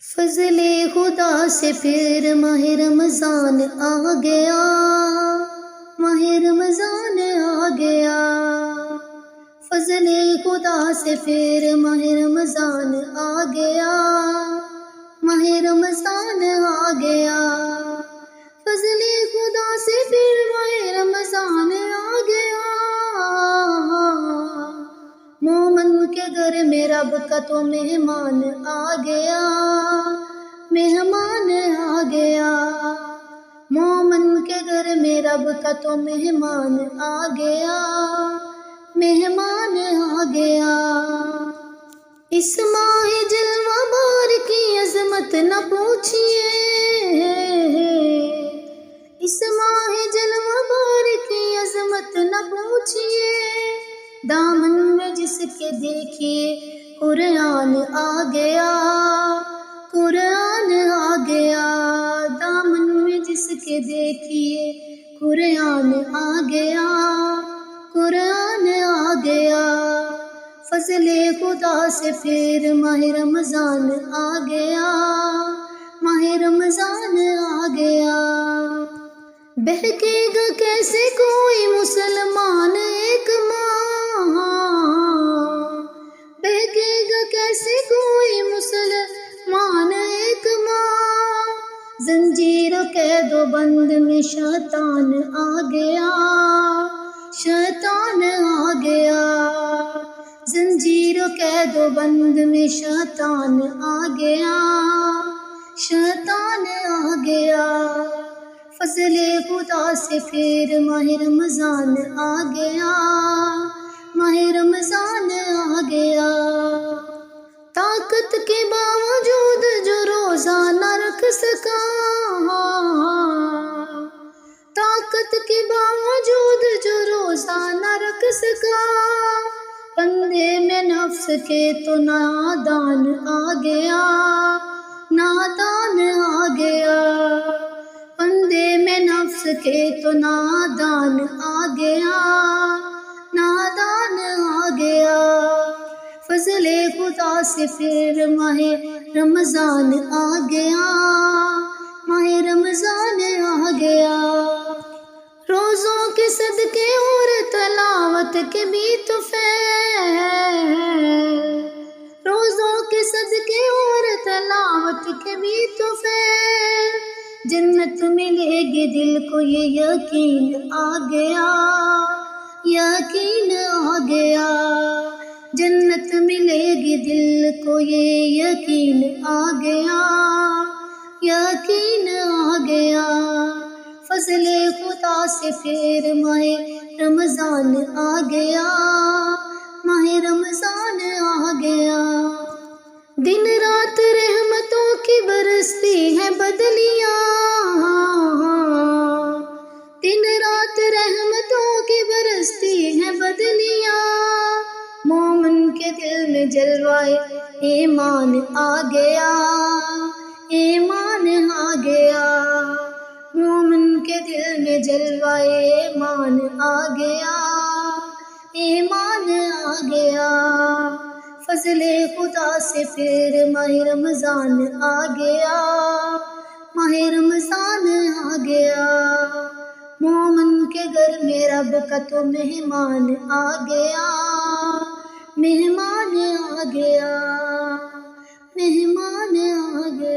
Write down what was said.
فضل خدا سے پھر ماہ رمضان آ گیا، ماہ رمضان آ گیا۔ فضل خدا سے پھر ماہ رمضان آ گیا، ماہ رمضان آ گیا۔ فضل خدا سے پھر ماہ رمضان آ گیا۔ مومن کے گھر میں رب کا تو مہمان آ گیا، مہمان آ گیا۔ مومن کے گھر میں رب کا تو مہمان آ گیا، مہمان آ گیا۔ اس ماہ جلوہ بار کی عظمت نہ پوچھئے، اس ماہ جلوہ بار کی عظمت نہ پوچھئے۔ دامن میں جس کے دیکھیے قرآن آ گیا، قرآن آ گیا۔ دامن میں جس کے دیکھیے قرآن آ گیا، قرآن آ گیا۔ فضل خدا سے پھر ماہ رمضان آ گیا، ماہ رمضان آ گیا۔ بہکے گا کیسے کوئی مسلمان ایک ماہ، بہکے گا کیسے کوئی مسلمان ایک ماہ۔ زنجیر و قید و بند میں شیطان آ گیا، شیطان آ گیا۔ زنجیر و قید و بند میں شیطان آ گیا، شیطان آ گیا۔ فضل خدا سے پھر ماہ رمضان آ گیا، ماہ رمضان آ گیا۔ طاقت کے باوجود جو روزہ نہ رکھ سکا، طاقت کے باوجود جو روزہ نہ رکھ سکا۔ بندے میں نفس کے تو نادان آ گیا، نادان آ گیا۔ بندے میں نفس کے تو نادان آ گیا، نادان آ گیا۔ فضل خدا سے پھر ماہ رمضان آ گیا، ماہ رمضان آ گیا۔ روزوں کے صدقے اور تلاوت کے بھی تو فیض، روزوں کے صدقے اور تلاوت کے بھی تو فیض۔ جنت ملے گی دل کو یہ یقین آ گیا، یقین آ گیا۔ جنت ملے گی دل کو یہ یقین آ گیا، یقین آ گیا۔ فضل خدا سے پھر ماہ رمضان آ گیا، ماہ رمضان آ گیا۔ دن رات رحمتوں کی برستی ہے بدلیاں، دن رات رحمتوں کی برستی ہے بدلیاں۔ مومن کے دل میں جلوائے ایمان آ گیا، ایمان آ گیا۔ مومن کے دل میں جلوائے ایمان آ گیا، ایمان آ گیا۔ فضل خدا سے پھر ماہ رمضان آ گیا، ماہ رمضان آ گیا۔ مومن کے گھر میں رب کا تو مہمان آ گیا، مہمان آ گیا، مہمان آ گیا۔